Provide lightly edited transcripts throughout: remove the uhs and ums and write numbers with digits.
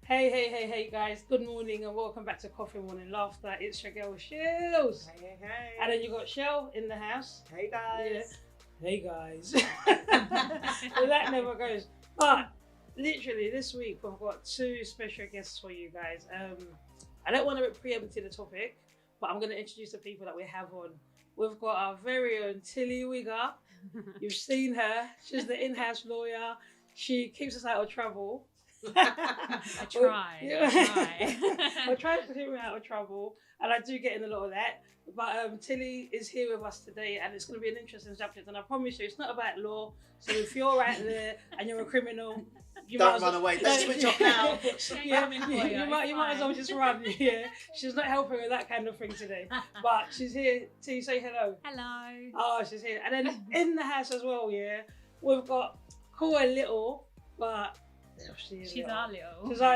Hey guys, good morning and welcome back to Coffee Morning Laughter. It's your girl Shills. Hey. And then you got Shell in the house. Hey guys. Yeah. Hey guys. Well, that never goes. But literally this week we've got two special guests for you guys. I don't want to preempt the topic, but I'm going to introduce the people that we have on. We've got our very own Tilly Wigger. You've seen her. She's the in-house lawyer. She keeps us out of trouble. I try. I try to keep me out of trouble, and I do get in a lot of that. But Tilly is here with us today, and it's going to be an interesting subject. And I promise you, it's not about law. So if you're out there and you're a criminal, you Don't run away. Don't switch off now. You might as well just run. Yeah, she's not helping with that kind of thing today. But she's here. Tilly, say hello. Hello. Oh, she's here. And then in the house as well. Yeah, we've got call her little, but. She's our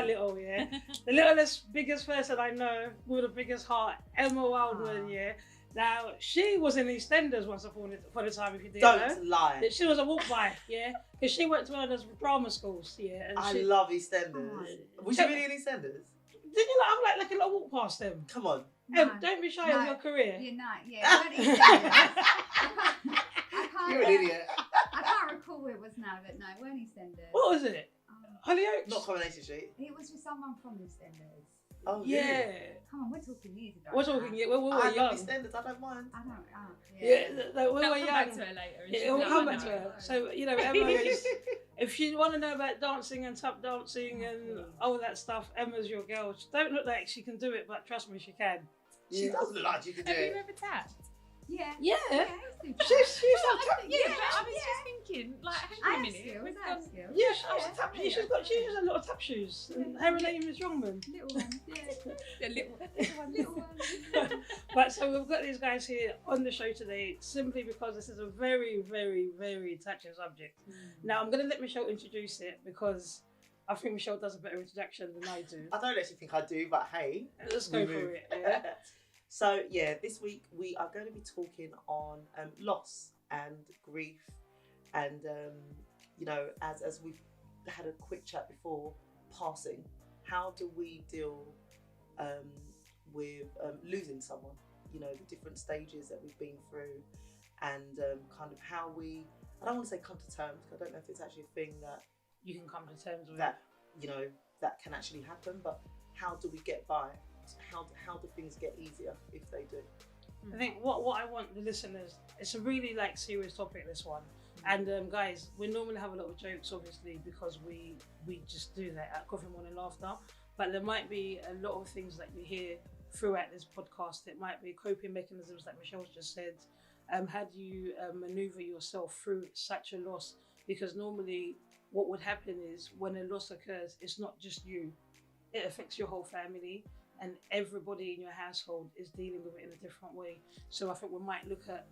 little, yeah. The littlest, biggest person I know with the biggest heart, Emma Wildman, yeah. Now, she was in EastEnders once upon a time, if you didn't know. Don't lie. She was a walk by, yeah. Because she went to one of those drama schools, yeah. And I love EastEnders. Was you really in EastEnders? Didn't you like a little walk past them? Come on. Don't be shy of your career. You're not, yeah. You're an idiot. I can't recall where it was now, but no, it weren't EastEnders. What was it? Hollyoaks? Not Coronation Street. It was with someone from EastEnders. Oh, yeah. really? Come on, we're talking years ago. We're talking, we were I young. love EastEnders, I don't mind. I don't, we were Come young. back to her later. Yeah, we'll come back to her. So, Emma is, if you want to know about dancing and tap dancing and all that stuff, Emma's your girl. She don't look like she can do it, but trust me, she can. She does look like she can do Have you it. ever tapped? Yeah. Yeah. She's I was just thinking, like, hang on a minute. Skills, we've I have gone- skills. Yeah, she has a lot of tap shoes. And her name is Youngman. Little ones, yeah. The little Little ones. But so we've got these guys here on the show today simply because this is a very, very, very touching subject. Now I'm going to let Michelle introduce it because I think Michelle does a better introduction than I do. I don't actually think I do, but hey. Let's go for it. Yeah. So yeah, this week we are going to be talking on loss and grief, and as we've had a quick chat before, passing. How do we deal with losing someone? You know, the different stages that we've been through, and kind of how we. I don't want to say come to terms, because I don't know if it's actually a thing that You can come to terms with that that can actually happen, but how do we get by? How do things get easier if they do? I think what I want the listeners, it's a really serious topic, this one. And guys, we normally have a lot of jokes, obviously, because we just do that at Coffee Morning Laughter. But there might be a lot of things that you hear throughout this podcast. It might be coping mechanisms that Michelle's just said. How do you maneuver yourself through such a loss? Because normally what would happen is when a loss occurs, it's not just you. It affects your whole family. And everybody in your household is dealing with it in a different way. So I think we might look at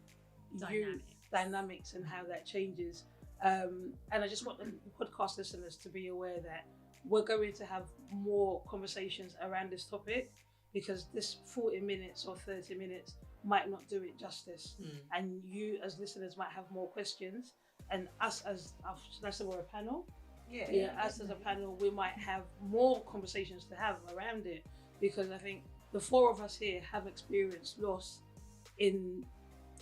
dynamics and how that changes. And I just want the podcast listeners to be aware that we're going to have more conversations around this topic, because this 40 minutes or 30 minutes might not do it justice. And you as listeners might have more questions. And us as we're a panel. Us as a panel, we might have more conversations to have around it. Because I think the four of us here have experienced loss in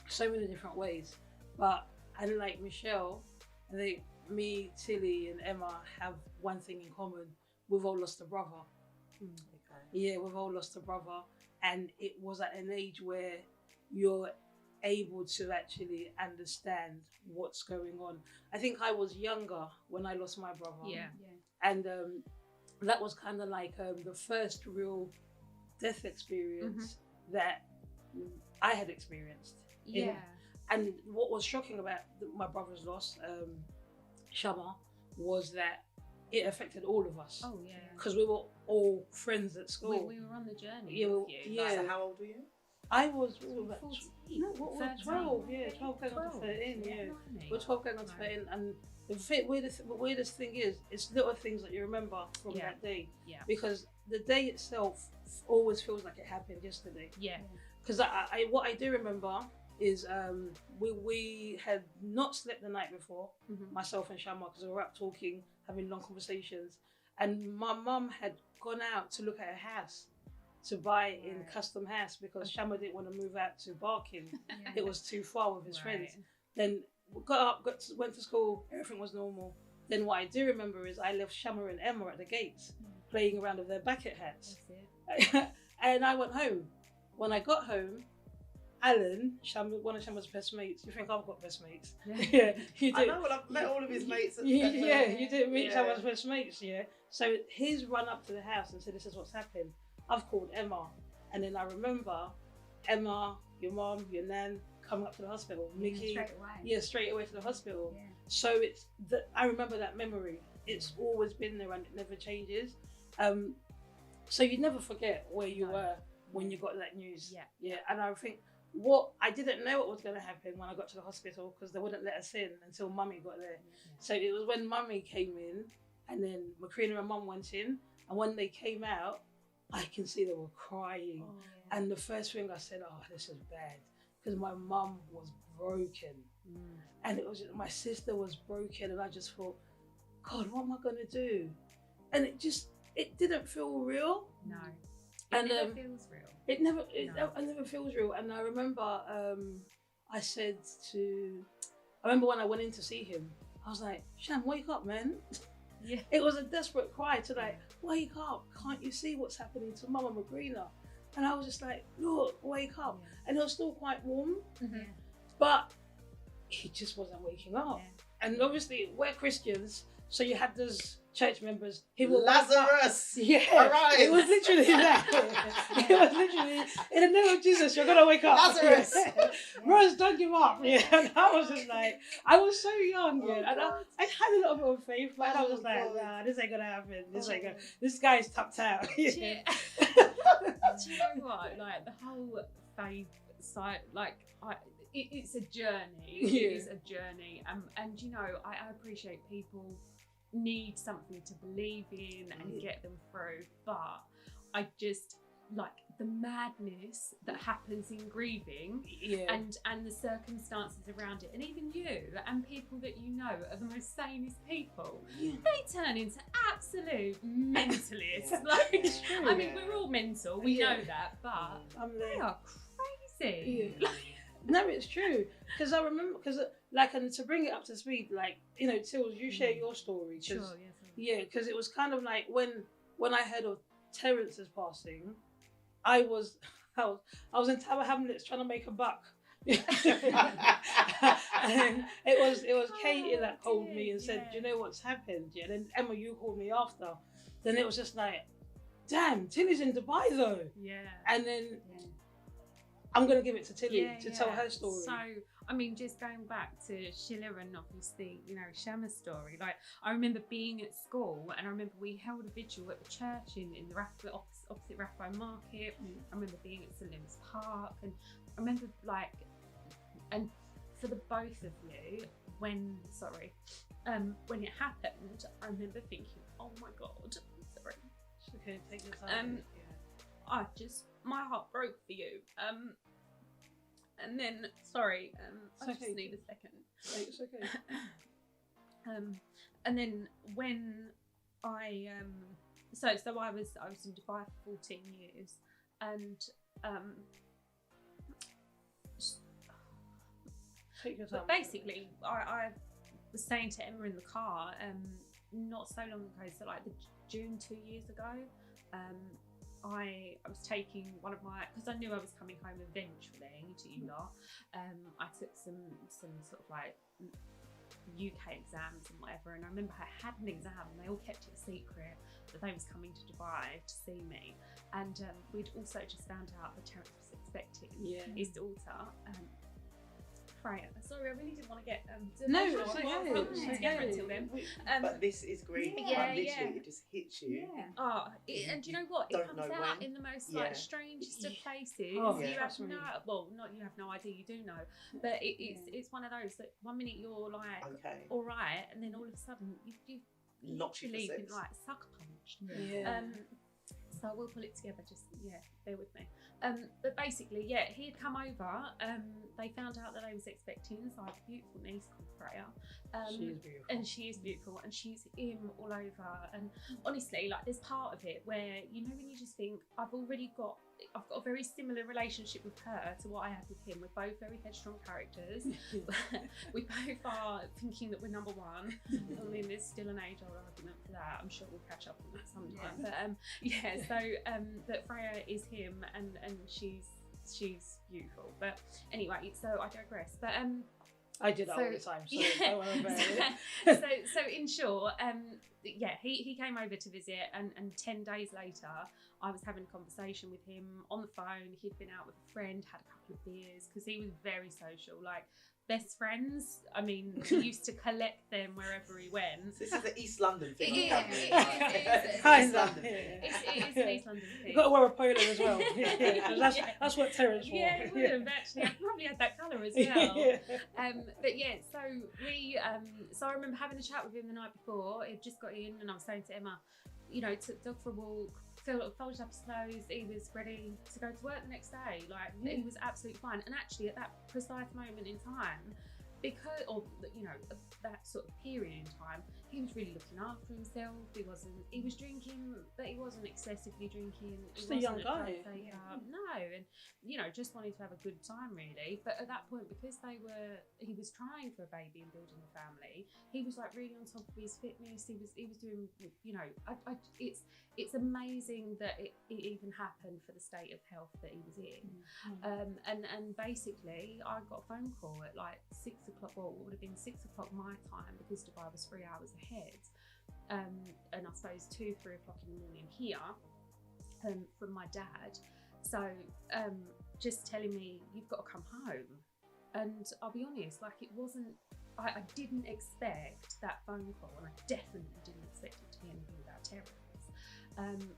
so many different ways. But unlike Michelle, I think me, Tilly and Emma have one thing in common. We've all lost a brother. Okay. Yeah, we've all lost a brother. And it was at an age where you're able to actually understand what's going on. I think I was younger when I lost my brother. Yeah. And that was kind of like the first real death experience that I had experienced. Yeah. And what was shocking about my brother's loss, Shilla, was that it affected all of us. Oh yeah. Because we were all friends at school. We were on the journey. Yeah, with you. yeah. So how old were you? I was 14. No, what was 12? Yeah, 12 going on to 13. Yeah, we're 12 going on to 13, and the weirdest thing is, it's little things that you remember from that day. Yeah. Because the day itself always feels like it happened yesterday. Yeah. Because what I do remember is we had not slept the night before, myself and Shama, because we were up talking, having long conversations, and my mum had gone out to look at a house to buy in Right. Custom House because Shama didn't want to move out to Barking. Yeah. It was too far with his Right. friends. Then got up, went to school, everything was normal. Then what I do remember is I left Shama and Emma at the gates playing around with their bucket hats. That's it. And I went home. When I got home, Alan, one of Shama's best mates, you think I've got best mates? Yeah, you I did. know, well, I've met all of his mates. Yeah, you didn't meet Yeah. Shama's best mates, yeah. So he's run up to the house and said, this is what's happened. I've called Emma. And then I remember Emma, your mom, your nan, coming up to the hospital. Mickey, Straight away. yeah, straight away to the hospital. Yeah. So it's I remember that memory. It's always been there and it never changes. So you never forget where you No. were when you got that news. Yeah. Yeah. And I think I didn't know what was going to happen when I got to the hospital because they wouldn't let us in until Mummy got there. So it was when Mummy came in and then Macrina and Mum went in. And when they came out, I can see they were crying. Oh, And the first thing I said, oh, this is bad. Because my mum was broken. And it was just, my sister was broken. And I just thought, God, what am I going to do? And it didn't feel real. No. And, It never feels real. It never feels real. And I remember I remember when I went in to see him, I was like, Sham, wake up, man. Yeah. It was a desperate cry to like, wake up. Can't you see what's happening to Mama Macrina? And I was just like, look, wake up. And it was still quite warm, but he just wasn't waking up. Yeah. And obviously we're Christians, so you had those church members. He will wake up. Lazarus! Yeah, Arise! it was literally that. It was literally, in the name of Jesus, you're gonna wake up. Lazarus! Rose, don't give up. Yeah, and I was just like, I was so young, Oh, yeah, and God. I had a little bit of faith, but I was Oh, just like, God. nah, this ain't gonna happen. Oh. This guy's tapped out. Do you, do you know what? Like the whole faith side, like it's a journey. Yeah. It is a journey, and you know, I appreciate people need something to believe in and get them through, but I just like the madness that happens in grieving Yeah. and the circumstances around it, and even you and people that you know are the most sanest people, they turn into absolute mentalists. Like, It's true. I mean, we're all mental, we Yeah. know that, but I'm they there. are crazy. Yeah. No, it's true. Because I remember, and to bring it up to speed, like, you know, Tills, you share your story. 'Cause- Sure, yes. Yeah, because it was kind of like when I heard of Terence's passing, I was in Tower Hamlets trying to make a buck. And it was Katie that called me and said, do you know what's happened? Yeah, then Emma, you called me after. Then it was just like, damn, Tilly's in Dubai though. Yeah. And then I'm gonna give it to Tilly to tell her story. So, I mean, just going back to Shilla and obviously, you know, Shama's story. Like, I remember being at school, and I remember we held a vigil at the church in the opposite Rathbone Market. I remember being at St Louis Park, and I remember and for the both of you, when it happened, I remember thinking, oh my God, sorry. It's okay, take your time. My heart broke for you. And then, sorry, I It's just okay. need a second. It's okay. And then when I so I was in Dubai for 14 years, and Take your time. but basically I was saying to Emma in the car not so long ago, so like the June 2 years ago, I was taking one of my, because I knew I was coming home eventually to you lot. I took some sort of like UK exams and whatever, and I remember I had an exam and they all kept it a secret that they was coming to Dubai to see me, and we'd also just found out that Terence was expecting his daughter, Freya. Sorry, I really didn't want to get No, emotional. it's I okay. wasn't put together until then. But this is grief. Yeah, Literally, yeah. it just hits you. Oh, and do you know what? It Don't comes know out when. in the most Yeah. like strangest of places. Oh, You yeah. have Trust me. you have no idea. You do know, but it's one of those that 1 minute you're like Okay. all right, and then all of a sudden you Knocks you for literally six. been like sucker punched. Yeah. So we'll pull it together, just, bear with me. But basically, he had come over. They found out that I was expecting, so I have a beautiful niece called Freya. She is beautiful. And she is beautiful, and she's in all over. And honestly, like, there's part of it where, you know, when you just think, I've got a very similar relationship with her to what I have with him. We're both very headstrong characters. We both are thinking that we're number one. I mean, there's still an age-old argument for that. I'm sure we'll catch up on that sometime. But Freya is him, and she's beautiful. But anyway, so I digress. But I do that all the time, so don't worry about it. So in short, he came over to visit, and 10 days later, I was having a conversation with him on the phone. He'd been out with a friend, had a couple of beers, because he was very social, like best friends. I mean, he used to collect them wherever he went. So this is the East London thing. It is London it is an East London thing. You've got to wear a polo as well. That's what Terence wore. Yeah, it would have actually. I probably had that colour as well. So we, so I remember having a chat with him the night before. He'd just got in, and I was saying to Emma, you know, took dog for a walk, folded up his clothes. He was ready to go to work the next day. Like, he was absolutely fine. And actually, at that precise moment in time, because, or you know, that sort of period in time, he was really looking after himself. He was drinking, but he wasn't excessively drinking. Just a young guy. No, and you know, just wanted to have a good time really. But at that point, because he was trying for a baby and building a family, he was like really on top of his fitness. He was doing, you know, it's amazing that it even happened for the state of health that he was in. And basically, I got a phone call at like 6 o'clock. Well, it would have been 6 o'clock my time, because Dubai was 3 hours ahead. And I suppose 2-3 o'clock in the morning here, from my dad. So just telling me, you've got to come home. And I'll be honest, like, it wasn't, I didn't expect that phone call, and I definitely didn't expect it to be anything about terrorists.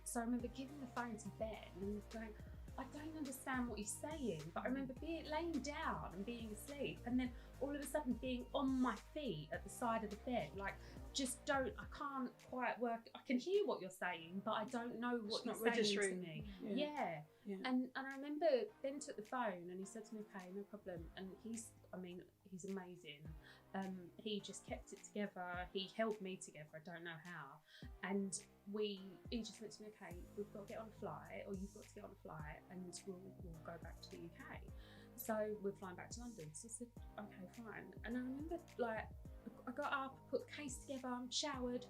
So I remember giving the phone to Ben and going, I don't understand what he's saying, but I remember laying down and being asleep, and then all of a sudden being on my feet at the side of the bed, like, I can't quite work. I can hear what you're saying, but I don't know what you're saying to me. Yeah. And I remember Ben took the phone and he said to me, okay, no problem. And he's amazing. He just kept it together. He held me together. I don't know how. And he just went to me, okay, we've got to get on a flight, or you've got to get on a flight, and we'll go back to the UK. So we're flying back to London. So I said, okay, fine. And I remember, like, I got up, put the case together, showered,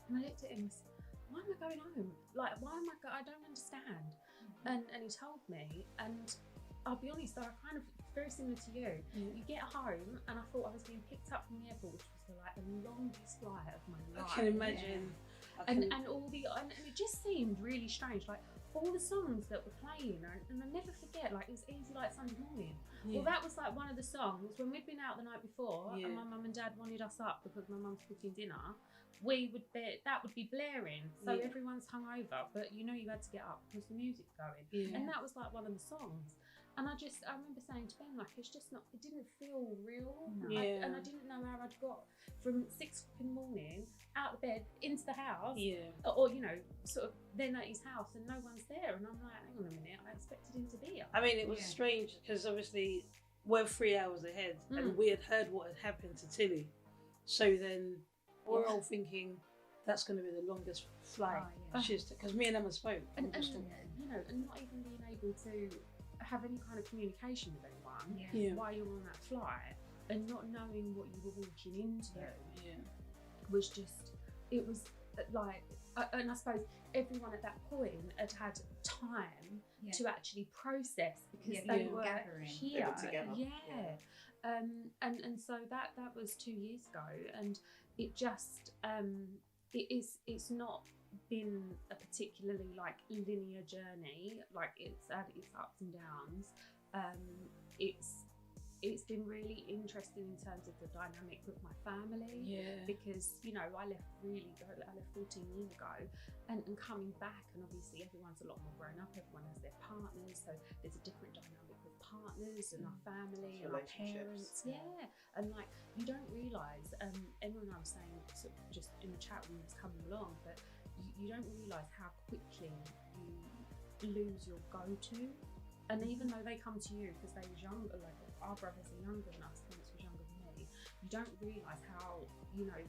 and I looked at him and said, why am I going home? Like, I don't understand. And he told me, and I'll be honest, I kind of, very similar to you. You get home, and I thought I was being picked up from the airport, which was like the longest flight of my life. I can imagine. And it just seemed really strange. Like, all the songs that were playing, and I never forget, like, it was Easy Like Sunday Morning. Well, that was like one of the songs when we'd been out the night before, and my mum and dad wanted us up because my mum's cooking dinner. That would be blaring, so everyone's hungover, but you know you had to get up because the music's going, and that was like one of the songs. And I remember saying to Ben, like, it's just not, it didn't feel real. And I didn't know how I'd got from 6 o'clock in the morning out of bed into the house, or you know, sort of then at his house, and no one's there. And I'm like, hang on a minute, I expected him to be here. I mean, it was strange because obviously we're 3 hours ahead, and we had heard what had happened to Tilly. So then we're all thinking that's going to be the longest flight. Because me and Emma spoke. And you know, and not even being able to have any kind of communication with anyone while you're on that flight, and not knowing what you were walking into was just, it was like, and I suppose everyone at that point had had time to actually process, because they were here together. And so that was 2 years ago, and it just it's not been a particularly like linear journey. Like, it's had its ups and downs. It's been really interesting in terms of the dynamic with my family, because, you know, I left 14 years ago, and coming back, and obviously everyone's a lot more grown up, everyone has their partners, so there's a different dynamic with partners and our family and our parents. And like, you don't realise, Emma and I were saying, sort of just in the chat when we was coming along, that you don't realise how quickly you lose your go-to. And even though they come to you because they was younger, like our brothers are younger than us, Prince was younger than me, you don't realise how, you know,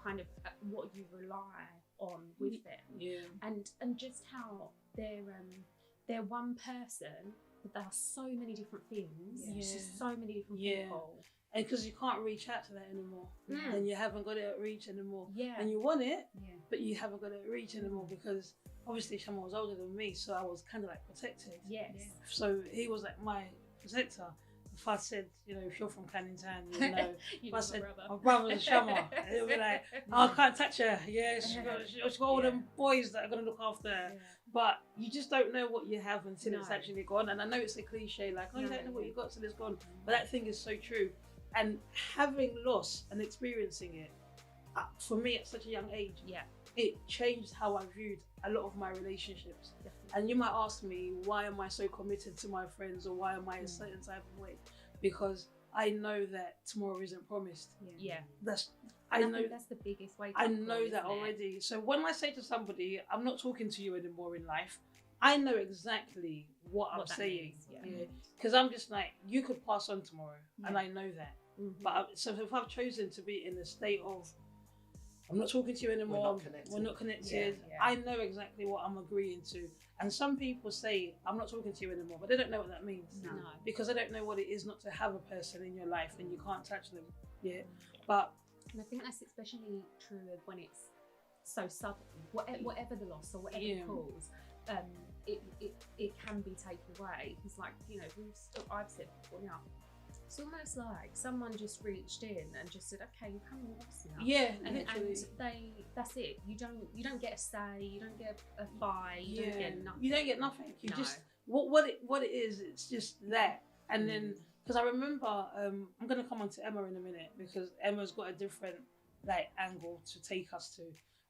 kind of what you rely on with them. Yeah. And just how they're one person, but they are so many different things to so many different people. And because you can't reach out to that anymore, and you haven't got it at reach anymore. Yeah. And you want it, but you haven't got it at reach anymore because obviously Shama was older than me, so I was kind of like protected. Yes. So he was like my protector. If I said, you know, if you're from Canning Town, you know, if I said my brother's Shama, it would be like, oh, I can't touch her. Yeah, she's got all them boys that are going to look after her. Yeah. But you just don't know what you have until it's actually gone. And I know it's a cliche, like, oh, you don't know what you got till it's gone. But that thing is so true. And having loss and experiencing it, for me at such a young age, it changed how I viewed a lot of my relationships. Definitely. And you might ask me, why am I so committed to my friends, or why am I a certain type of way? Because I know that tomorrow isn't promised. Yeah. I know that's the biggest way. I know that already. So when I say to somebody, I'm not talking to you anymore in life, I know exactly what I'm saying. Because I'm just like, you could pass on tomorrow, and I know that. But so if I've chosen to be in a state of, I'm not talking to you anymore, we're not connected, I know exactly what I'm agreeing to. And some people say, I'm not talking to you anymore, but they don't know what that means. No. Because they don't know what it is not to have a person in your life and you can't touch them. But and I think that's especially true of when it's so sudden, whatever the loss or whatever the cause, it can be taken away. Because, like, you know, I've said before now, it's almost like someone just reached in and just said, okay, you're coming with us now. Yeah, and that's it. You don't get a say, you don't get a buy, you don't get nothing. You don't get nothing. You just what it is, it's just that. And then, because I remember, I'm gonna come on to Emma in a minute, because Emma's got a different like angle to take us to.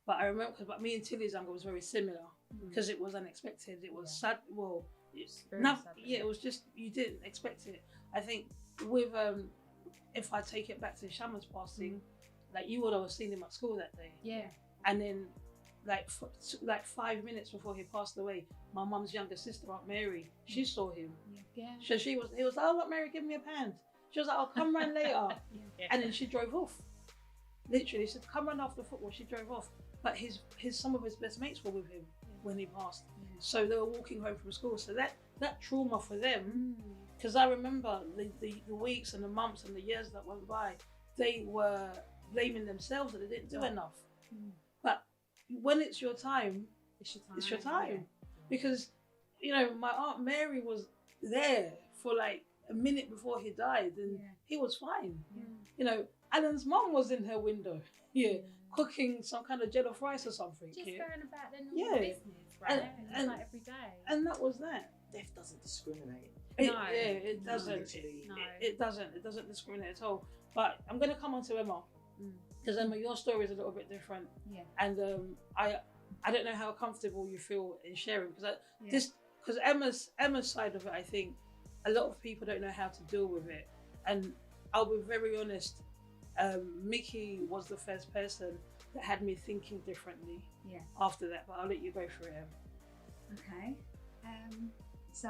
But I remember, but me and Tilly's angle was very similar, because it was unexpected. It was sad. Well, it's not. It was just, you didn't expect it. I think with if I take it back to Shama's passing, like, you would have seen him at school that day. Yeah. And then like 5 minutes before he passed away, my mum's younger sister, Aunt Mary, she saw him. Yeah. So he was like, oh, Aunt Mary, give me a hand. She was like, I'll come round later. And then she drove off. Literally, she said, come round after football. She drove off. But some of his best mates were with him when he passed. So they were walking home from school. So that trauma for them, because I remember the weeks and the months and the years that went by, they were blaming themselves that they didn't do enough. But when it's your time, it's your time. Yeah. Because, you know, my Aunt Mary was there for like a minute before he died, and he was fine. You know, Alan's mum was in her window, cooking some kind of jollof rice or something. Just going about their normal business, right? And like every day. And that was that. Death doesn't discriminate. It doesn't. No. It doesn't. It doesn't discriminate at all. But I'm going to come on to Emma, because Emma, your story is a little bit different. Yeah. And I don't know how comfortable you feel in sharing, because Emma's side of it, I think a lot of people don't know how to deal with it. And I'll be very honest, Mickey was the first person that had me thinking differently. Yeah. After that, but I'll let you go through it. Okay. So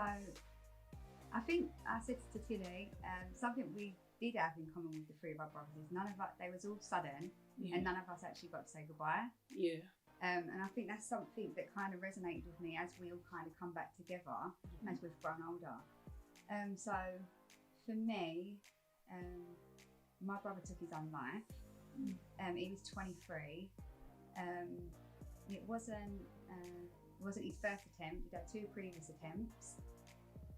I think I said to Tilly, something we did have in common with the three of our brothers is none of us, they was all sudden, and none of us actually got to say goodbye. Yeah. And I think that's something that kind of resonated with me as we all kind of come back together as we've grown older. So for me, my brother took his own life. He was 23. It wasn't his first attempt. He'd had 2 previous attempts.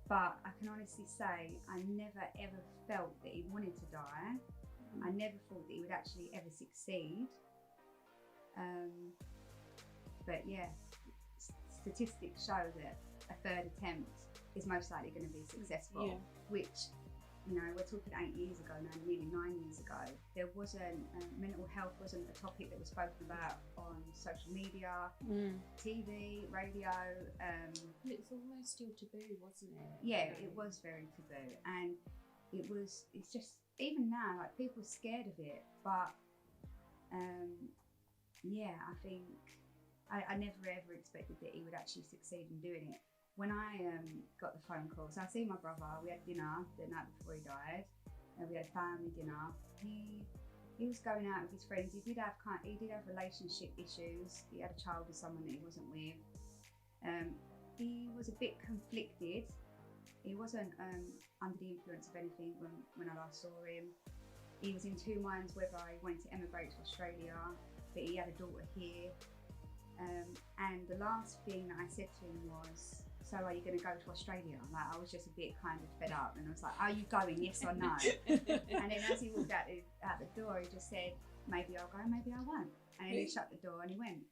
But I can honestly say I never ever felt that he wanted to die. I never thought that he would actually ever succeed. But yeah, statistics show that a 3rd attempt is most likely going to be successful, which, you know, we're talking 8 years ago now, nearly 9 years ago. There wasn't, mental health wasn't a topic that was spoken about on social media, TV, radio. It was almost still taboo, wasn't it? Yeah, it was very taboo. And it's just, even now, like, people are scared of it. But yeah, I think I never ever expected that he would actually succeed in doing it. When I got the phone call, so I see my brother. We had dinner the night before he died, and we had family dinner. He was going out with his friends. He did have relationship issues. He had a child with someone that he wasn't with. He was a bit conflicted. He wasn't under the influence of anything when I last saw him. He was in two minds whether he wanted to emigrate to Australia, but he had a daughter here. And the last thing that I said to him was, so are you going to go to Australia? Like, I was just a bit kind of fed up, and I was like, are you going, yes or no? And then as he walked out the door, he just said, maybe I'll go, maybe I won't. And then he shut the door and he went.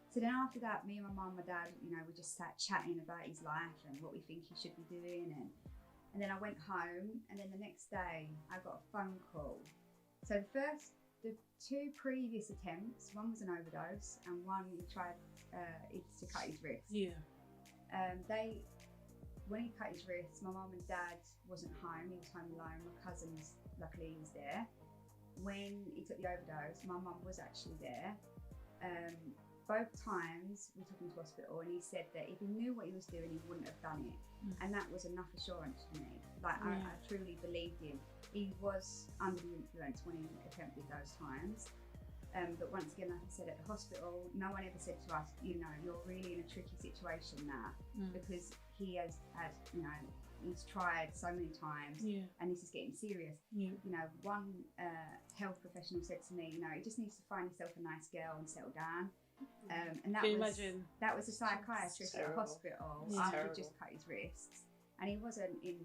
So then after that, me and my mum and my dad, you know, we just sat chatting about his life and what we think he should be doing. And then I went home, and then the next day I got a phone call. So the two previous attempts, one was an overdose and one he tried to cut his wrist. Yeah. When he cut his wrist, my mum and dad wasn't home, he was home alone. My cousins, luckily, he was there. When he took the overdose, my mum was actually there. Both times we took him to hospital, and he said that if he knew what he was doing, he wouldn't have done it. And that was enough assurance for me. Like, I truly believed him. He was under the influence when he attempted those times. But once again, like I said, at the hospital, no one ever said to us, you know, you're really in a tricky situation now, because he has had, you know, he's tried so many times, and this is getting serious. You know, one health professional said to me, you know, he just needs to find himself a nice girl and settle down. And that was a psychiatrist at the hospital after he just cut his wrists, and he wasn't in,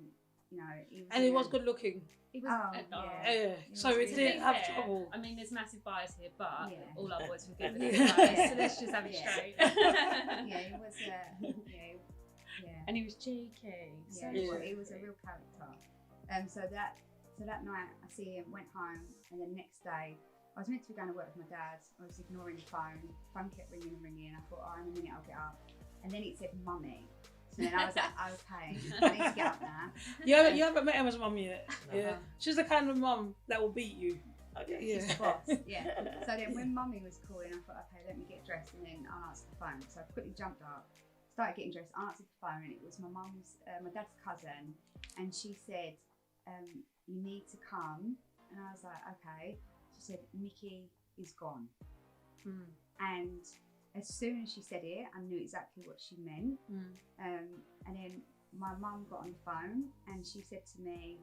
you know, he was good looking. He was, So it didn't have trouble. I mean, there's massive bias here, but all our boys were good with bias, so let's just have it straight. He was, and he was cheeky. He was a real character. So that night I see him, went home, and then next day I was meant to be going to work with my dad. I was ignoring the phone. The phone kept ringing and ringing. I thought, in a minute I'll get up. And then it said mummy. So then I was like, okay, I need to get up now. You haven't met Emma's mum yet. Yeah. She's the kind of mum that will beat you. Okay. She's the boss. So then when mummy was calling, I thought, okay, let me get dressed, and then I'll answer the phone. So I quickly jumped up, started getting dressed, answered the phone, and it was my dad's cousin. And she said, you need to come. And I was like, okay. She said, Mickey is gone. And as soon as she said it, I knew exactly what she meant. And then my mum got on the phone, and she said to me,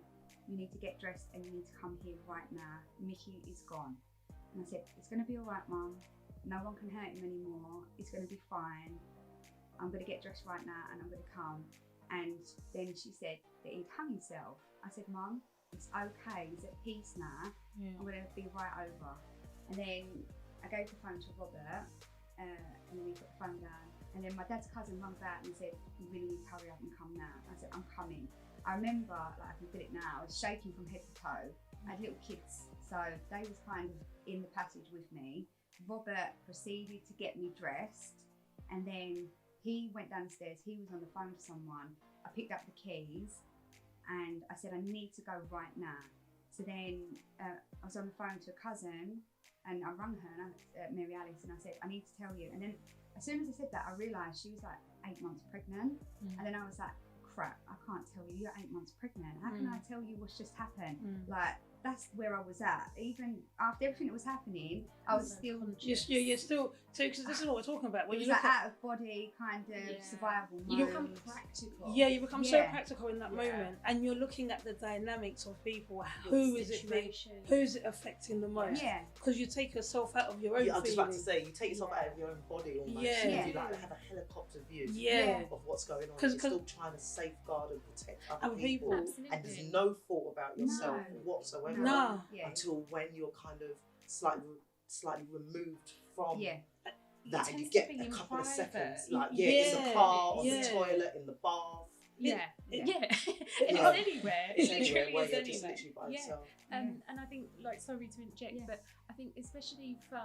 you need to get dressed and you need to come here right now. Mickey is gone. And I said, it's going to be all right, Mum. No one can hurt him anymore. It's going to be fine. I'm going to get dressed right now and I'm going to come. And then she said that he'd hung himself. I said, Mum, it's okay. He's at peace now. I'm going to be right over. And then I gave the phone to Robert, and then he put the phone down. And then my dad's cousin rang back and said, you really need to hurry up and come now. I said, I'm coming. I remember, like I can feel it now, I was shaking from head to toe. I had little kids, so they was kind of in the passage with me. Robert proceeded to get me dressed, and then he went downstairs. He was on the phone to someone. I picked up the keys, and I said, I need to go right now. So then I was on the phone to a cousin, and I rang her, Mary Alice, and I said, I need to tell you. And then as soon as I said that, I realised she was like 8 months pregnant. And then I was like, crap, I can't tell you, you're 8 months pregnant. How can I tell you what's just happened? Like, that's where I was at. Even after everything that was happening, I was still... You're still... So, because this is what we're talking about. When it was you like out of body kind of survival mode. You become practical. Yeah, you become so practical in that moment, and you're looking at the dynamics of people. Who's it affecting the most? Yeah. Because you take yourself out of your own I was just about to feeling. say, you take yourself out of your own body almost. Yeah. You like have a helicopter view of what's going on. 'Cause you're still trying to safeguard and protect other Other people. Absolutely. And there's no thought about yourself whatsoever No. until when you're kind of slightly removed from that, and you tends get to be a in couple of private. seconds, like in the car, on the toilet, in the bath. It's Yeah. anywhere. It's It anywhere literally where is you're just anywhere. literally by yourself. And I think, like, sorry to interject, but I think especially for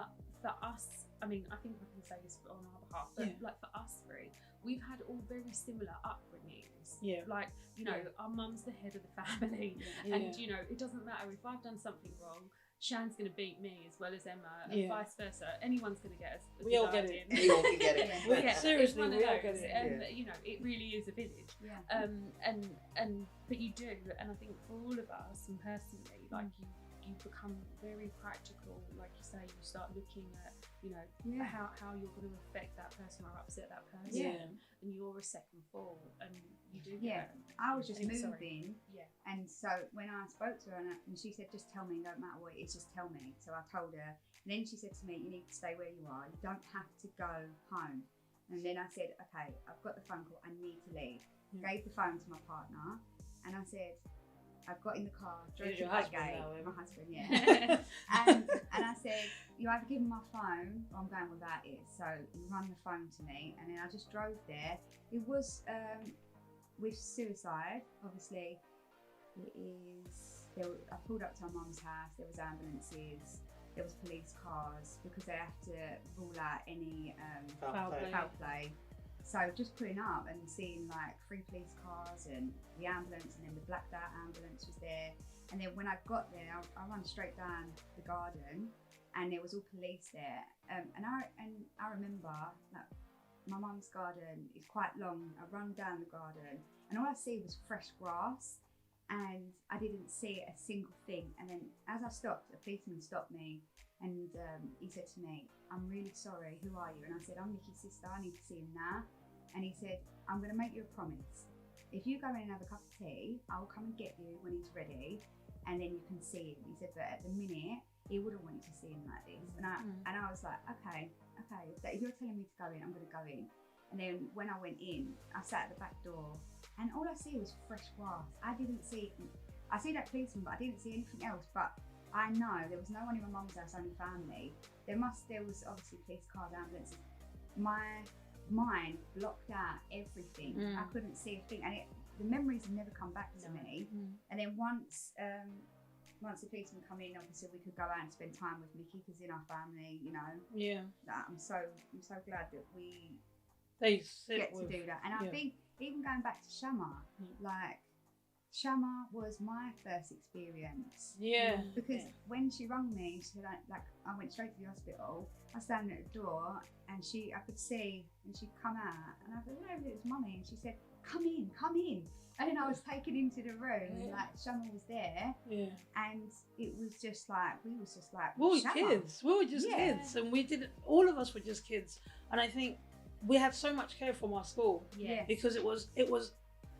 us, I mean, I think I can say this on our behalf, but like for us three, we've had all very similar upbringings. Yeah. Like, you know, our mum's the head of the family, and you know, it doesn't matter if I've done something wrong. Shan's going to beat me as well as Emma, and Yeah. vice versa. Anyone's going to get us. We all get it. Anyone can get it. Yeah. Yeah, Seriously, it's one of we all those, get it. and Yeah. you know, it really is a village. Yeah. And but you do, and I think for all of us, and personally, like you become very practical. Like you say, you start looking at, you know, Yeah. how you're going to affect that person or upset that person, Yeah. and you're a second fall, and you do. Yeah. Get I was just Sorry. moving, Yeah. and so when I spoke to her, and she said, "Just tell me, no matter what it is, just tell me." So I told her, and then she said to me, "You need to stay where you are. You don't have to go home." And then I said, "Okay, I've got the phone call. I need to leave." Yeah. Gave the phone to my partner, and I said, I got in the car, drove Who's to your the husband gate. now, Em? My husband, yeah. and I said, "You either give me my phone or I'm going without it." So he run the phone to me, and then I just drove there. It was with suicide, obviously. It is. I pulled up to my mum's house. There was ambulances. There was police cars because they have to rule out any Foul play. foul play. So just pulling up and seeing like 3 police cars and the ambulance, and then the blacked out ambulance was there. And then when I got there, I ran straight down the garden, and there was all police there. And I remember that my mum's garden is quite long. I run down the garden, and all I see was fresh grass, and I didn't see a single thing. And then as I stopped, a policeman stopped me, and he said to me, "I'm really sorry, who are you?" And I said, "I'm Nikki's sister, I need to see him now." And he said, "I'm going to make you a promise. If you go in and have a cup of tea, I will come and get you when he's ready, and then you can see him." He said, "But at the minute, he wouldn't want you to see him like this." And I was like, okay, if you're telling me to go in, I'm going to go in. And then when I went in, I sat at the back door, and all I see was fresh grass. I see that policeman, but I didn't see anything else. But I know there was no one in my mum's house, only family. There was obviously police cars, ambulances. My mind blocked out everything. I couldn't see a thing, and the memories have never come back to me. And then once the policeman come in, obviously we could go out and spend time with Mickey, because in our family, you know. Yeah. I'm so glad that we They sit get with, to do that. And I yeah. think even going back to Shama, like Shama was my first experience. Yeah. Because when she rang me, she said, I went straight to the hospital. I was standing at the door, and I could see, and she'd come out, and I said, "Where is Mummy?" And she said, come in." And then I was taken into the room, and like Shama was there, and it was just like, we was just like, we were Shama. kids. We were just kids, and all of us were just kids. And I think we had so much care from our school, Yeah. because it was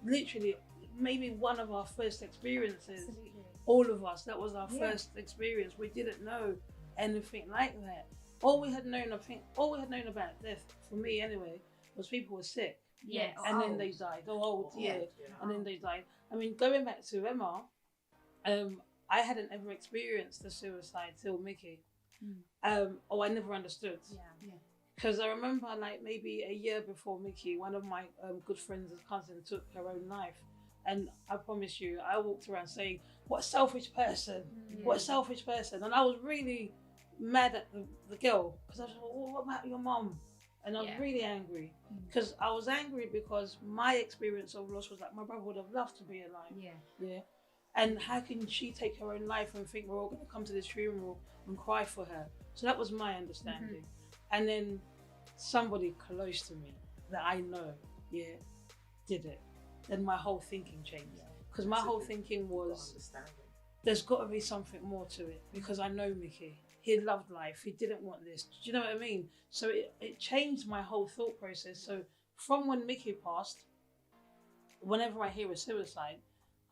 literally maybe one of our first experiences. Absolutely. All of us, that was our first experience. We didn't know anything like that. All we had known about death, for me anyway, was people were sick. Yeah. And then they died. And then they died. I mean, going back to Emma, I hadn't ever experienced the suicide till Mickey. I never understood. Yeah. Because I remember, like, maybe a year before Mickey, one of my good friends' cousin took her own life. And I promise you, I walked around saying, "What a selfish person! What a selfish person!" And I was really mad at the girl, because I was like, "Well, what about your mum?" And I was really angry, because I was angry because my experience of loss was like, my brother would have loved to be alive. Yeah. And how can she take her own life and think we're all going to come to this funeral and cry for her? So that was my understanding. And then somebody close to me that I know, did it. Then my whole thinking changed. Because my whole thinking was, there's got to be something more to it, because I know Mickey. He loved life. He didn't want this. Do you know what I mean? So it changed my whole thought process. So from when Mickey passed, whenever I hear a suicide,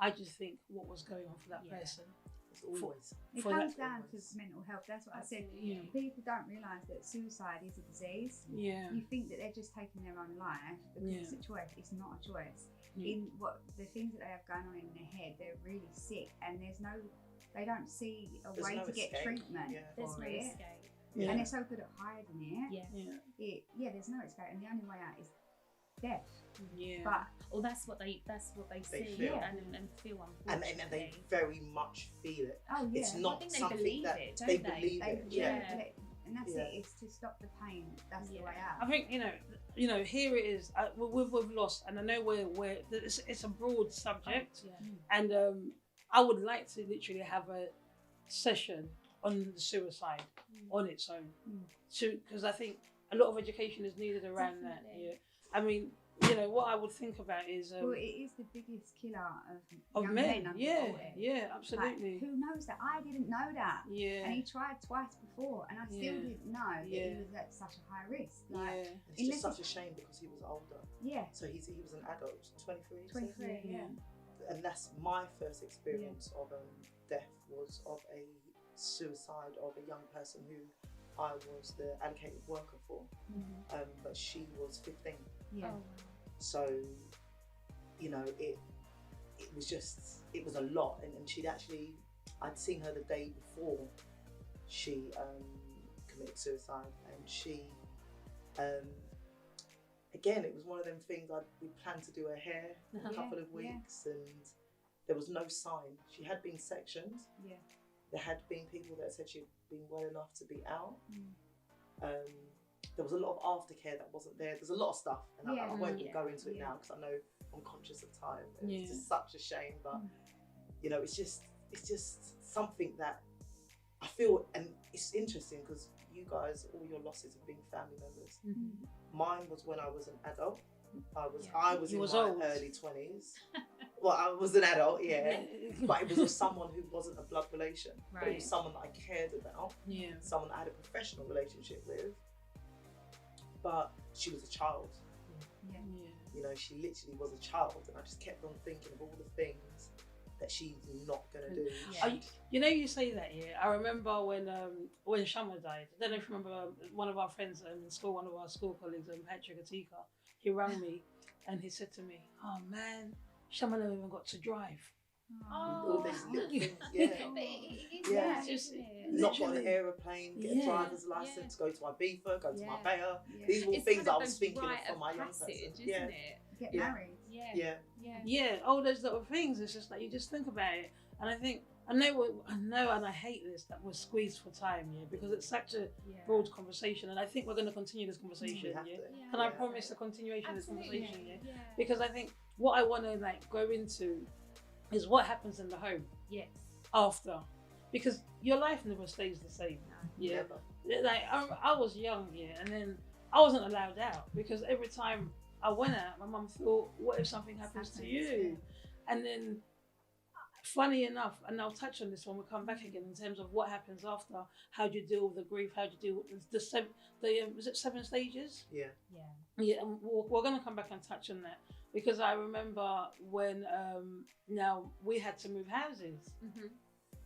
I just think, what was going on for that person? It's always. It comes down to mental health. That's what I said. Yeah. People don't realise that suicide is a disease. Yeah. You think that they're just taking their own life because it's a choice. It's not a choice. In what the things that they have going on in their head, they're really sick, and they don't see a way to get treatment There's for no it. escape. And they're so good at hiding it. There's no escape, and the only way out is death. But that's what they see feel. and feel, unfortunately. And they very much feel it. oh yeah, It's I not think they something believe that it, don't they they? believe it. and that's it. It's to stop the pain. That's the way out. I think here it is. We've lost, and I know it's a broad subject, and I would like to literally have a session on the suicide on its own. Because I think a lot of education is needed around that. Definitely. Yeah, I mean, you know, what I would think about is Well, it is the biggest killer of young men. under Yeah, 40. yeah, Like, absolutely. who knows that? I didn't know that. Yeah, And he tried twice before, and I still Yeah. didn't know that Yeah. he was at such a high risk. yeah, Like, It's just Unless such a shame because he was older. yeah, So he was an adult, 23. you said? 23, yeah. And that's my first experience of death was of a suicide of a young person who I was the allocated worker for, but she was 15. Yeah. Oh, wow. So, you know, it was a lot, and she'd actually, I'd seen her the day before she committed suicide, and she, again, it was one of them things. We planned to do her hair for a couple of Yeah. weeks, and there was no sign. She had been sectioned. Yeah. There had been people that said she'd been well enough to be out. There was a lot of aftercare that wasn't there. There's a lot of stuff, and I won't go into it now because I know I'm conscious of time. And it's just such a shame, but you know, it's just something that I feel, and it's interesting because you guys, all your losses have been family members. Mine was when I was an adult. I was in my old. early 20s. Well, I was an adult, yeah, but it was with someone who wasn't a blood relation. But it was someone that I cared about, yeah, someone that I had a professional relationship with. But she was a child. Yeah. You know, she literally was a child, and I just kept on thinking of all the things that she's not gonna do. Yeah. You know, you say that, yeah. I remember when Shilla died. I don't know if you remember one of our friends in school, one of our school colleagues, Patrick Atika. He rang me and he said to me, "Oh man, Shilla never even got to drive." All these little things, yeah. But it is Yeah. that, isn't it? Not on an Literally. aeroplane, get a Yeah. driver's license, go to Ibiza, go to Yeah. Marbella. Yeah. These were all It's things kind I of was those thinking of rite for my young passage, person. isn't Yeah. it? Get Yeah. married. Yeah. Yeah. Yeah. Yeah, all those little things. It's just like you just think about it, and I think I know, and I hate this that we're squeezed for time, yeah, because it's such a Yeah. broad conversation, and I think we're going to continue this We conversation, have yeah. to. Yeah. Can I Yeah. promise the continuation of this Absolutely. conversation, yeah? Yeah. Because I think what I want to like go into is what happens in the home Yes. after, because your life never stays the same, yeah. Never. Like I was young, yeah, and then I wasn't allowed out because every time I went out, my mum thought, "What if something happens to you?" And then, funny enough, and I'll touch on this when we come back again in terms of what happens after. How do you deal with the grief? How do you deal with was it 7 stages? Yeah. Yeah. Yeah, and we're going to come back and touch on that because I remember when now we had to move houses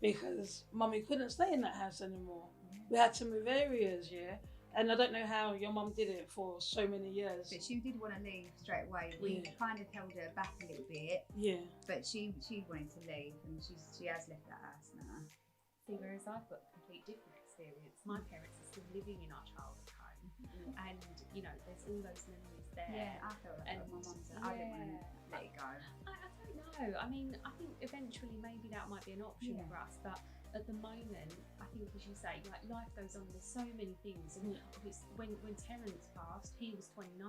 because mummy couldn't stay in that house anymore. We had to move areas, yeah. And I don't know how your mum did it for so many years. But she did want to leave straight away. We Yeah. kind of held her back a little bit, Yeah. but she wanted to leave, and she has left that house now. See, whereas I've got a complete different experience. My parents are still living in our childhood home, and you know, there's all those memories there. Yeah, I felt like And my mum said I didn't want to let it go. I don't know. I mean, I think eventually maybe that might be an option Yeah. for us, but at the moment, I think, as you say, like life goes on. There's so many things, and when Terence passed, he was 29.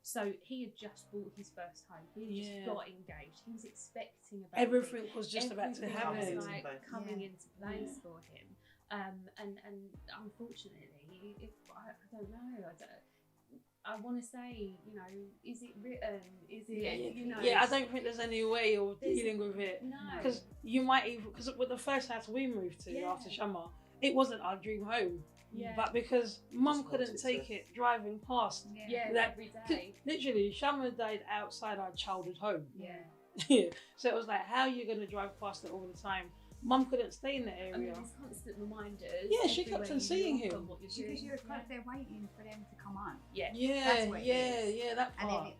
So he had just bought his first home. He had just got engaged. He was expecting a baby. Everything was just about to Everything happen. was like coming Yeah. into place for him. And unfortunately, I don't know. I want to say, you know, is it written? Is it, you know? Yeah, I don't think there's any way of There's- dealing with it. No. Because you might even, because with the first house we moved to Yeah. after Shilla, it wasn't our dream home. Yeah. But because mum Just couldn't wanted take to- it driving past. Yeah, Like, every 'cause day. literally, Shilla died outside our childhood home. Yeah. Yeah. So it was like, how are you going to drive past it all the time? Mum couldn't stay in the I mean, area. there's constant reminders. Yeah, she kept everywhere on you seeing look him. and what you're Because doing. you're kind of there waiting for them to come on, Yeah. Yeah, That's what it is. yeah, that and part.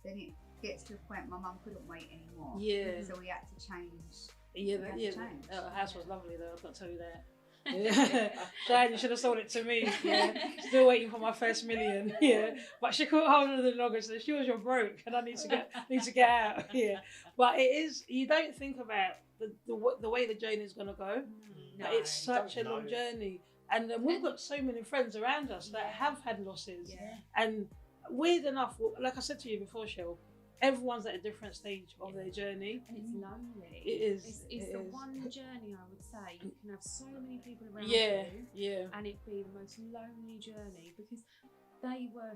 then it gets to a point my mum couldn't wait anymore. Yeah. So we had to change. Yeah, We had to change. the house was lovely though, I've got to tell you that. Yeah. Diane, you should have sold it to me. Yeah. Still waiting for my first million. Yeah. But she couldn't hold it any longer, so she was you're broke and I need to get out. Yeah. But it is, you don't think about the way the journey is gonna go. But it's such a don't long know. journey. And we've got so many friends around us that have had losses. Yeah. And weird enough, like I said to you before, Shell, everyone's at a different stage of their journey. And it's lonely. It is. It's it the is. one journey I would say you can have so many people around Yeah, you, yeah. and it be the most lonely journey because they were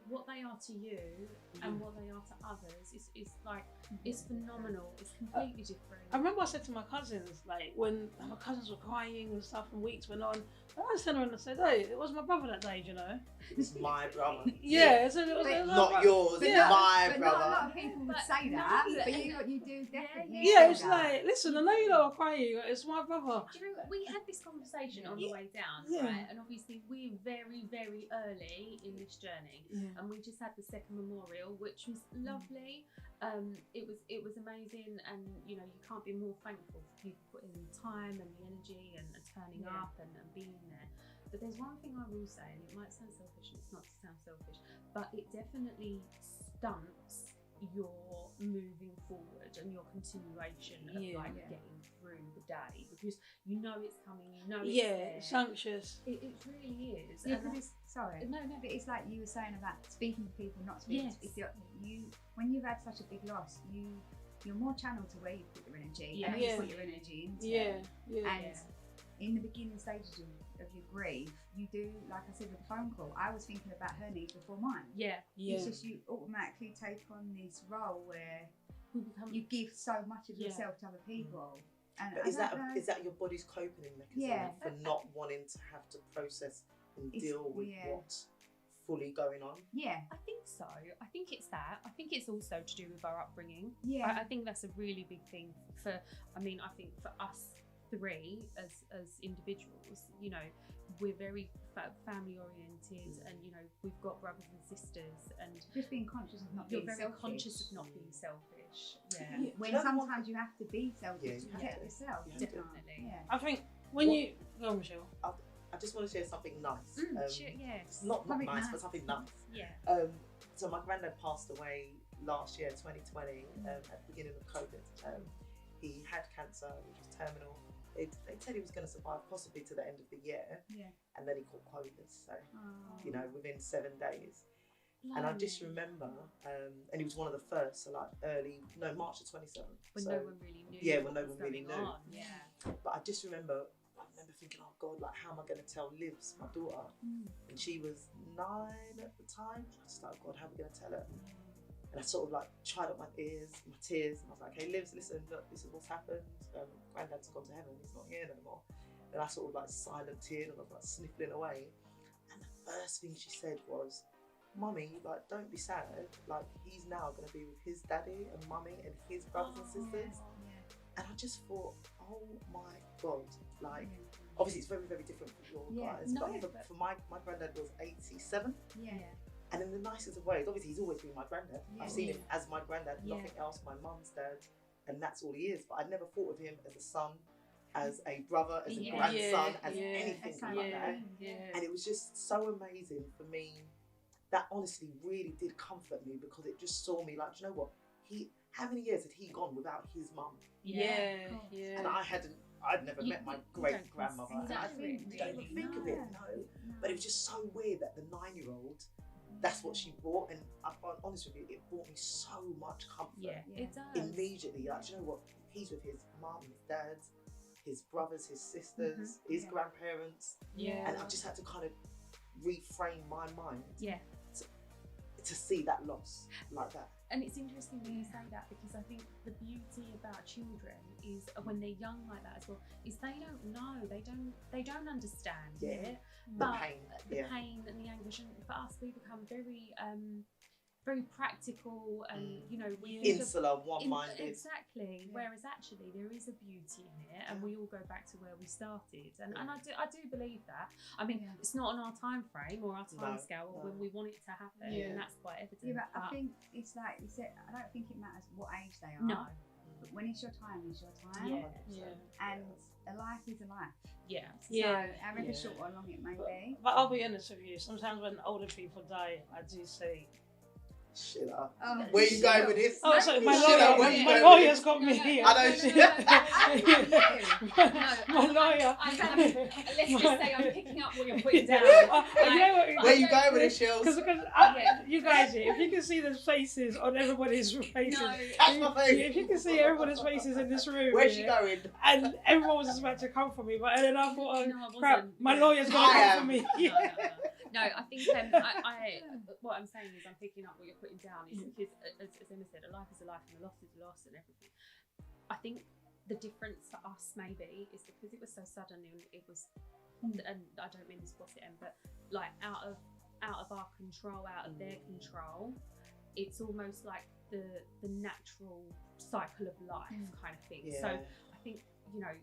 what they are to you and what they are to others is like it's phenomenal. It's completely different. I remember I said to my cousins, like when my cousins were crying and stuff, and weeks went on, I turned around and said, "Hey, it was my brother that died, you know." It's my brother. Yeah, so it was But my Not brother. yours, Yeah. my But brother. not a lot of people would But say no, that, but- but you do definitely. Yeah, say it's that. like, listen, I know you lot are crying. It's my brother. Do you know, we had this conversation on the way down, Yeah. right? And obviously we're very, very early in this journey. Yeah. And we just had the second memorial, which was lovely. It was amazing, and you know you can't be more thankful for people putting in the time and the energy and turning Yeah. up and being there. But there's one thing I will say, and it might sound selfish, and it's not to sound selfish, but it definitely stunts your moving forward and your continuation of Yeah. like Yeah. getting through the day because you know it's coming, you know it's Yeah, there. it's anxious. It really is. Yeah, And because sorry. no, But it's like you were saying about speaking to people, not speaking. Yes. If you when you've had such a big loss, you're more channeled to where you put your energy Yeah. and you Yeah. put your energy into. Yeah, yeah. And in the beginning stages of your grief, you do, like I said with the phone call, I was thinking about her needs before mine. yeah, Yeah. It's just you automatically take on this role where we become you give so much of Yeah. yourself to other people. And But I is don't that know- is that your body's coping mechanism Yeah. for not wanting to have to process and It's- deal with yeah. what's fully going on? Yeah, I think so. I think it's that. I think it's also to do with our upbringing. yeah. I think that's a really big thing for. I mean, I think for us three as individuals, you know, we're very family oriented, and you know, we've got brothers and sisters, and Just being conscious of not you're being very selfish. conscious of not being selfish. Yeah, Yeah. Do When you know the one- sometimes you have to be selfish Yeah, to you protect have to. yourself. You have you to. can't. Definitely. Yeah. I think when What- you go on, Michelle. I just want to share something nice. Sure, yes, Not Something nice, but nice. something nice. yeah, So my granddad passed away last year, 2020, at the beginning of COVID. He had cancer, which was terminal. They said he was going to survive possibly to the end of the year, Yeah. and then he caught COVID. So, Oh. you know, within 7 days. And I just remember, and he was one of the first, so like March the 27th. when so, no one really knew. Yeah, what when no was one really going knew. on. Yeah, But I just remember thinking, oh God, like how am I going to tell Livs, my daughter? Mm. And she was 9 at the time. I just like, God, how are we going to tell her? And I sort of like tried up my tears, and I was like, hey Livs, listen, look, this is what's happened. Granddad's gone to heaven, he's not here no more. Then I sort of like silent teared and I was like sniffling away. And the first thing she said was, Mummy, like don't be sad. Like he's now going to be with his daddy and mummy and his brothers and sisters. Yeah. And I just thought, oh my God, like Yeah. obviously it's very, very different for your Yeah, guys. no, but for my granddad was 87. Yeah. And in the nicest of ways, obviously he's always been my granddad. Yeah. I've seen him as my granddad, Yeah. nothing else, my mum's dad, and that's all he is. But I never thought of him as a son, as a brother, as a Yeah. grandson, Yeah, as yeah. anything As like something. that. Yeah. And it was just so amazing for me. That honestly really did comfort me because it just saw me like, you know what? How many years had he gone without his mum? Yeah, cool. yeah. And I'd never You- met my you great don't grandmother. consider And I it, think you don't even really. think of it, no. But it was just so weird that the 9-year-old, that's what she brought, and I'm honest with you, it brought me so much comfort yeah, Yeah. it does. immediately. Like, you know what? He's with his mum, his dad, his brothers, his sisters, his Yeah. grandparents, Yeah. and I just had to kind of reframe my mind Yeah. to see that loss like that. And it's interesting when you say that because I think the beauty about children is when they're young like that as well is they don't know, they don't understand Yeah. it, The but pain, the yeah. pain and the anguish. And for us, we become very practical, and you know we think of- Insular, one-minded. Exactly. Yeah. Whereas actually there is a beauty in it, and we all go back to where we started. And I do believe that. I mean, Yeah. it's not on our time frame or our time No, scale or no. when we want it to happen, Yeah. and that's quite evident. Yeah, but I think it's like you said, I don't think it matters what age they are. no. But when it's your time, it's your time. Yeah. Yeah. And a life is a life. Yeah. Yeah. So however Yeah. short or long it may be. But I'll be honest with you, sometimes when older people die, I do say, Shilla. Oh, Where you going with this? oh, sorry, my Shilla, lawyer, where you my going lawyer's with got me here. I know. I my lawyer. Let's just say I'm picking up what you're putting down. You know Where you going with it, Shills? Because you guys, if you can see the faces on everybody's faces, Catch my face. if you can see everybody's faces in this room, Where's she going? and everyone was just about to come for me, but then I thought, oh, No, I crap, wasn't. my lawyer's gonna come for me. No, I think what I'm saying is I'm picking up what you're putting down is because, as Emma said, a life is a life and a loss is a loss and everything. I think the difference for us maybe is because it was so sudden and it was, and I don't mean this boss end, but like out of our control, out of their control, it's almost like the natural cycle of life kind of thing. Yeah. So I think, you know,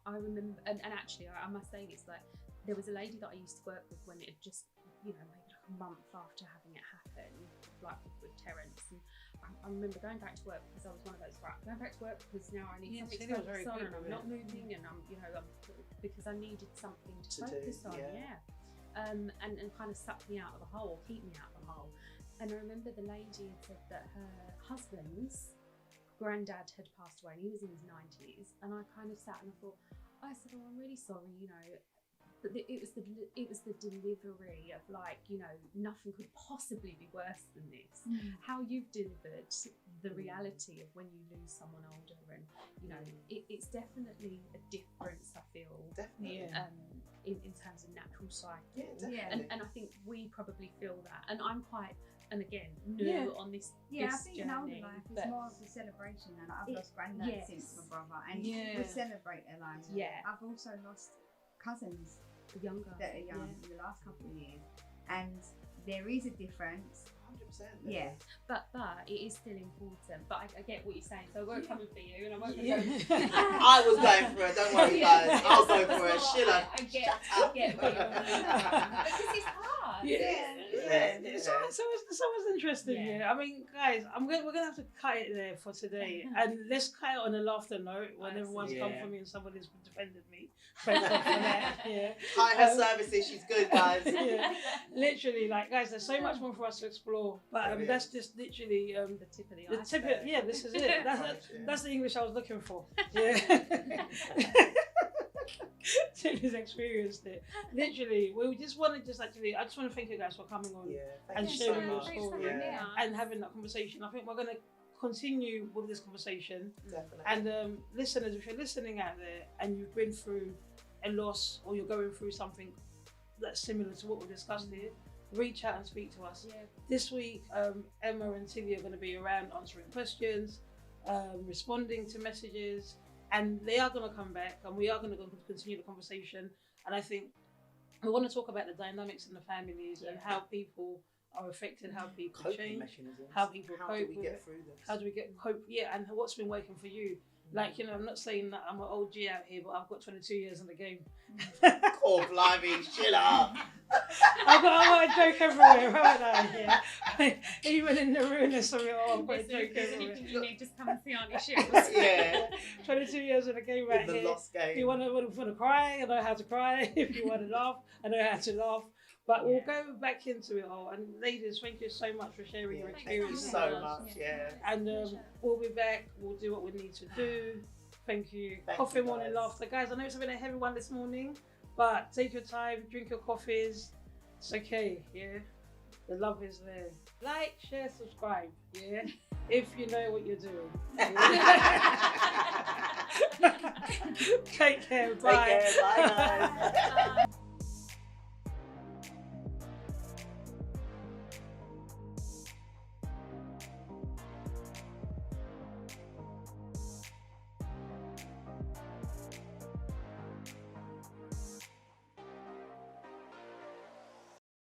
I remember, and actually I must say this, like there was a lady that I used to work with when it had just, you know, maybe like a month after having it happen, like with Terence, and I remember going back to work because I was one of those, right, going back to work because now I need something to focus on and I'm not moving and I'm, you know, because I needed something to focus on, and kind of suck me out of the hole, keep me out of the hole. And I remember the lady had said that her husband's granddad had passed away and he was in his 90s, and I kind of sat and I said, oh, I'm really sorry, you know, but it was the delivery of, like, you know, nothing could possibly be worse than this. How you've delivered the reality of when you lose someone older, and you know, it's definitely a difference, I feel, Definitely. In terms of natural cycle. Yeah, definitely. And I think we probably feel that, and I'm quite, and again, new on this. Yeah, this I think in older life it's more of a celebration, and I've lost granddad since my brother, and we celebrate their lives. Yeah. I've also lost cousins younger that are young in the last couple of years, and there is a difference. 100%. Yeah, but it is still important. But I get what you're saying, so I won't come in for you, and I won't go. I was going for it. Don't worry, guys. I'll go for it. Shilla. I get what you're because it's hard. So it's interesting. Yeah. I mean, guys, we're gonna have to cut it there for today, and let's cut it on a laughter note when everyone's come for me and somebody's defended me. Thank God for that. Yeah. Hi, her services. She's good, guys. Literally, like, guys, there's so much more for us to explore, but that's just literally the tip of the iceberg. This is it. That's the English I was looking for. Yeah. Tilly's experienced it. Literally, we just want to I just want to thank you guys for coming on and sharing your story and having that conversation. I think we're going to continue with this conversation. Definitely. And listeners, if you're listening out there and you've been through a loss or you're going through something that's similar to what we discussed here, reach out and speak to us. This week, Emma and Tilly are going to be around answering questions, responding to messages, and they are going to come back and we are going to continue the conversation. And I think we want to talk about the dynamics in the families and how people are affected, how people change, how people cope. How do we get through this? How do we cope? Yeah, and what's been working for you? Like, you know, I'm not saying that I'm an OG out here, but I've got 22 years in the game. Oh, blimey, Shilla. I've got a joke everywhere, haven't I? Yeah. Even in the ruinous of it all, I've got a joke everywhere. Anything you need, just come and see Auntie Shilla. Yeah. 22 years in the game right in the here. Lost game. If you want to cry, I know how to cry. If you want to laugh, I know how to laugh. But we'll go back into it all. And ladies, thank you so much for sharing your experiences. Thank you so much, And we'll be back. We'll do what we need to do. Thank you. Coffee morning laughter. Guys, I know it's been a heavy one this morning, but take your time, drink your coffees. It's okay, yeah? The love is there. Like, share, subscribe, yeah? If you know what you're doing. Take care, bye. Take care, bye guys.